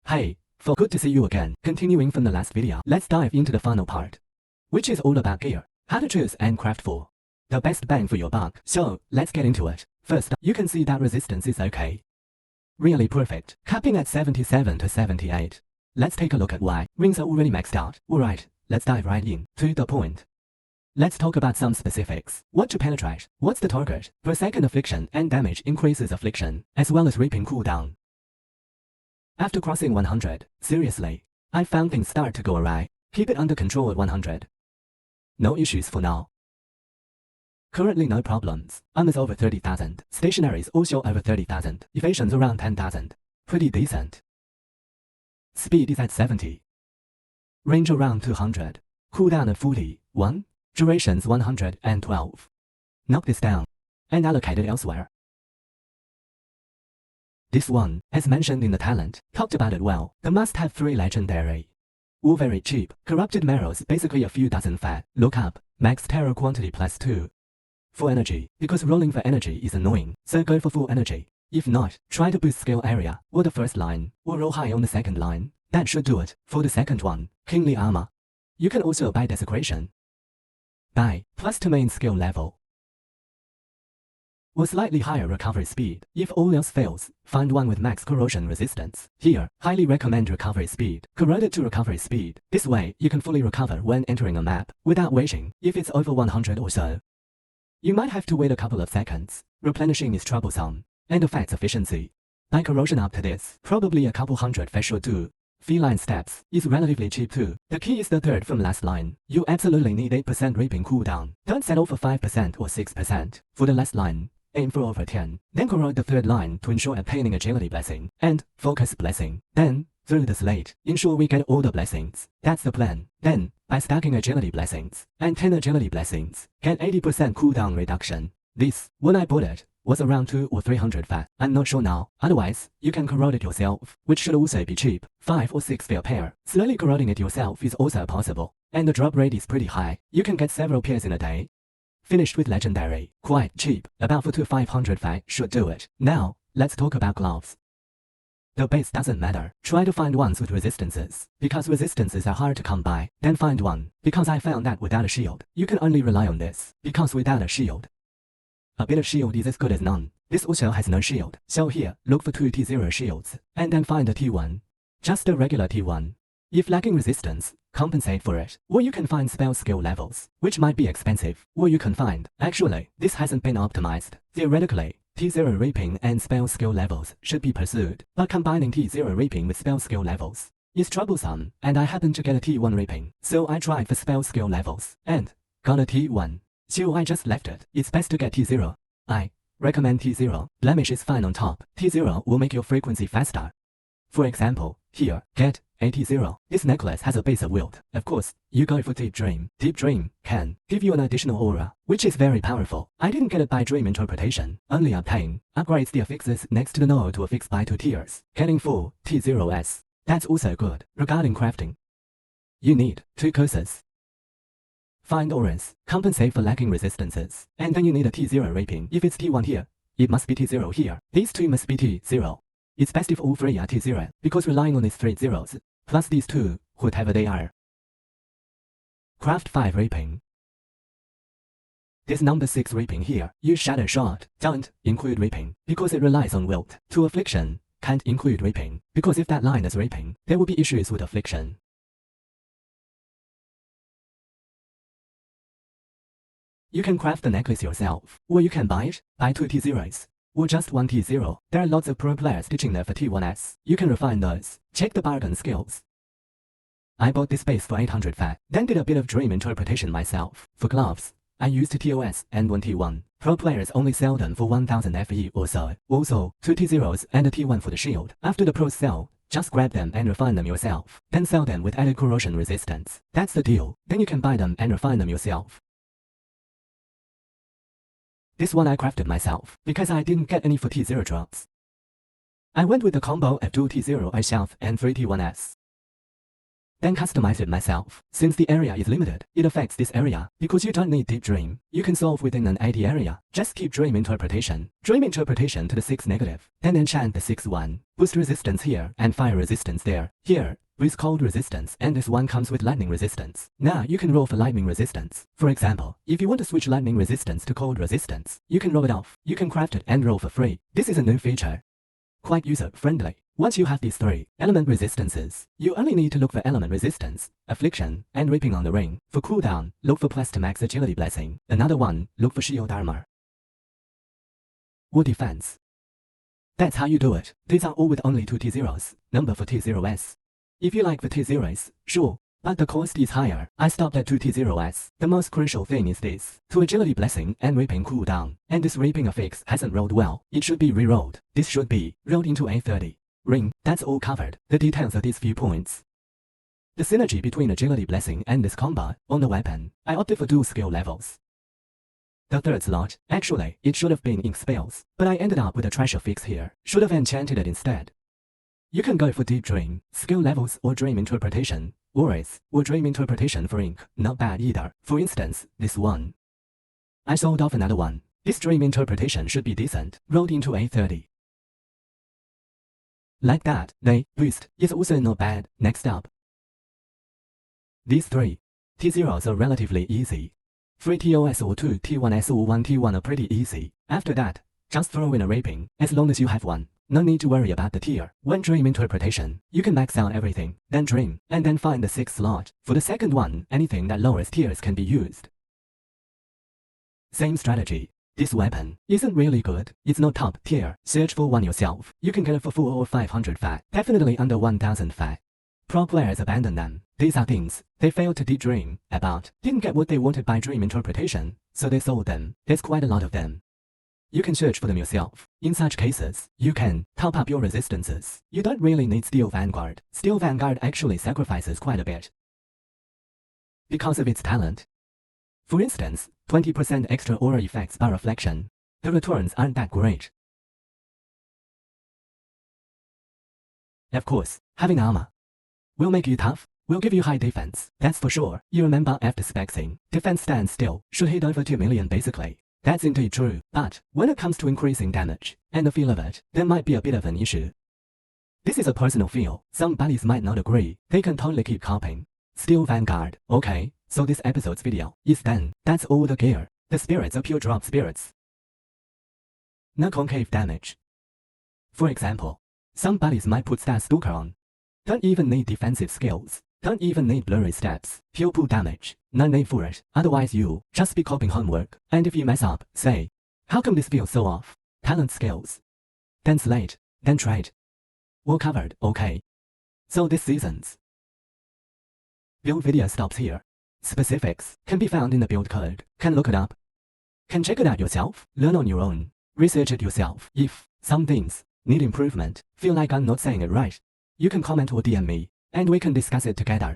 Hey, good to see you again. Continuing from the last video, let's dive into the final part, which is all about gear, how to choose and craft for the best bang for your buck. So let's get into it. First, you can see that resistance is okay. Really perfect, capping at 77 to 78. Let's take a look at why. Rings are already maxed out. Alright, let's dive right in to the point. Let's talk about some specifics. What to penetrate, what's the target, per second affliction and damage increases affliction, as well as reaping cooldown. After crossing 100, seriously, I found things start to go awry. Keep it under control at 100. No issues for now. Currently no problems. Armor's over 30,000. Stationaries also over 30,000. Evasion's around 10,000. Pretty decent. Speed is at 70. Range around 200. Cooldown at 41. Duration's 112. Knock this down and allocate it elsewhere. This one, as mentioned in the talent, talked about it well. The must-have 3 legendary. All very cheap. Corrupted marrows, basically a few dozen fat. Look up. Max terror quantity plus 2. For energy, because rolling for energy is annoying, so go for full energy. If not, try to boost skill area, or the first line, or roll high on the second line. That should do it. For the second one, kingly armor. You can also buy desecration. Buy, plus to main skill level. Or slightly higher recovery speed. If all else fails, find one with max corrosion resistance. Here, highly recommend recovery speed. Corroded to recovery speed. This way, you can fully recover when entering a map, without waiting, if it's over 100 or so. You might have to wait a couple of seconds. Replenishing is troublesome, and affects efficiency. Buy corrosion up to this. Probably a couple hundred for sure too. Feline steps is relatively cheap too. The key is the third from last line. You absolutely need 8% reaping cooldown. Don't settle for 5% or 6%. For the last line, aim for over 10. Then corrode the third line to ensure obtaining agility blessing and focus blessing. Then, through the slate, ensure we get all the blessings. That's the plan. Then, by stacking agility blessings and 10 agility blessings, get 80% cooldown reduction. This, when I bought it, was around 200 or 300 fat. I'm not sure now. Otherwise, you can corrode it yourself, which should also be cheap. 5 or 6 for a pair. Slowly corroding it yourself is also possible. And the drop rate is pretty high. You can get several pairs in a day. Finished with legendary. Quite cheap. About 400 to 500 fat should do it. Now, let's talk about gloves. The base doesn't matter. Try to find ones with resistances, because resistances are hard to come by. Then find one, because I found that without a shield, you can only rely on this, because without a shield, a bit of shield is as good as none. This also has no shield, so here, look for 2 T0 shields, and then find a T1. Just a regular T1. If lacking resistance, compensate for it. Or you can find spell skill levels, which might be expensive. Or you can find, actually, this hasn't been optimized. Theoretically, T0 reaping and spell skill levels should be pursued, but combining T0 reaping with spell skill levels is troublesome, and I happen to get a T1 reaping, so I tried for spell skill levels, and got a T1. So I just left it. It's best to get T0. I recommend T0. Blemish is fine on top. T0 will make your frequency faster. For example, here, get a T0. This necklace has a base of wilt. Of course, you go for Deep Dream. Deep Dream can give you an additional aura, which is very powerful. I didn't get it by dream interpretation. Only obtain upgrades the affixes next to the node to affix by 2 tiers. Getting full T0s. That's also good. Regarding crafting, you need 2 curses. Find auras, compensate for lacking resistances, and then you need a T0 reaping. If it's T1 here, it must be T0 here. These 2 must be T0. It's best if all 3 are T0, because relying on these 3 zeros, plus these 2, whatever they are. Craft 5 reaping. This number 6 reaping here, use shadow shot. Don't include reaping, because it relies on wilt. To affliction, can't include reaping, because if that line is reaping, there will be issues with affliction. You can craft the necklace yourself, or you can buy it, buy 2 T0s, or just 1 T0. There are lots of pro players teaching there for T1s. You can refine those. Check the bargain skills. I bought this base for 800 fat, then did a bit of dream interpretation myself. For gloves, I used 2 TOS and 1 T1. Pro players only sell them for 1000 FE or so. Also, 2 T0s and a T1 for the shield. After the pros sell, just grab them and refine them yourself. Then sell them with added corrosion resistance. That's the deal. Then you can buy them and refine them yourself. This one I crafted myself, because I didn't get any for T0 drops. I went with the combo of 2 T0 I shelf and 3 T1s. then customize it myself. Since the area is limited, it affects this area. Because you don't need deep dream, you can solve within an 80 area. Just keep dream interpretation. Dream interpretation to the 6 negative, then enchant the 6 1. Boost resistance here and fire resistance there. Here, with cold resistance, and this one comes with lightning resistance. Now you can roll for lightning resistance. For example, if you want to switch lightning resistance to cold resistance, you can roll it off. You can craft it and roll for free. This is a new feature. Quite user-friendly. Once you have these 3 element resistances, you only need to look for element resistance, affliction, and reaping on the ring. For cooldown, look for plus to max agility blessing. Another one, look for shield armor or defense. That's how you do it. These are all with only 2 T0s, number for T0s. If you like the T0s, sure, but the cost is higher. I stopped at 2 T0s. The most crucial thing is this: to agility blessing and reaping cooldown. And this reaping affix hasn't rolled well. It should be re-rolled. This should be rolled into A30. Ring, that's all covered. The details are these few points. The synergy between agility blessing and this combo on the weapon. I opted for dual skill levels. The third slot, actually, it should have been ink spells, but I ended up with a treasure fix here. Should have enchanted it instead. You can go for deep dream, skill levels, or dream interpretation, or dream interpretation for ink. Not bad either. For instance, this one. I sold off another one. This dream interpretation should be decent, rolled into A30. Like that, the boost is also not bad. Next up. These 3 T0s are relatively easy. 3 TOS or 2 T1S or 1 T1 are pretty easy. After that, just throw in a raping, as long as you have one. No need to worry about the tier. One dream interpretation, you can max out everything, then dream, and then find the 6th slot. For the second one, anything that lowers tiers can be used. Same strategy. This weapon isn't really good. It's not top tier. Search for one yourself. You can get it for 4 or 500 fat. Definitely under 1000 fat. Pro players abandon them. These are things they failed to daydream about. Didn't get what they wanted by dream interpretation, so they sold them. There's quite a lot of them. You can search for them yourself. In such cases, you can top up your resistances. You don't really need Steel Vanguard. Steel Vanguard actually sacrifices quite a bit because of its talent. For instance, 20% extra aura effects by reflection. The returns aren't that great. Of course, having armor will make you tough, will give you high defense, that's for sure. You remember after spexing, defense stands still, should hit over 2 million basically. That's indeed true, but when it comes to increasing damage, and the feel of it, there might be a bit of an issue. This is a personal feel. Some buddies might not agree. They can totally keep copying. Steel Vanguard. Okay, so this episode's video is done. That's all the gear. The spirits are pure drop spirits. No concave damage. For example, some buddies might put Stat Stalker on. Don't even need defensive skills. Don't even need blurry steps. Pure pull damage. No need for it. Otherwise you'll just be copying homework. And if you mess up, say, how come this feels so off? Talent skills. Then slate. Then trade. All covered, okay. So this season's build video stops here. Specifics can be found in the build code. Can look it up. Can check it out yourself. Learn on your own. Research it yourself. If some things need improvement, feel like I'm not saying it right, you can comment or DM me, and we can discuss it together.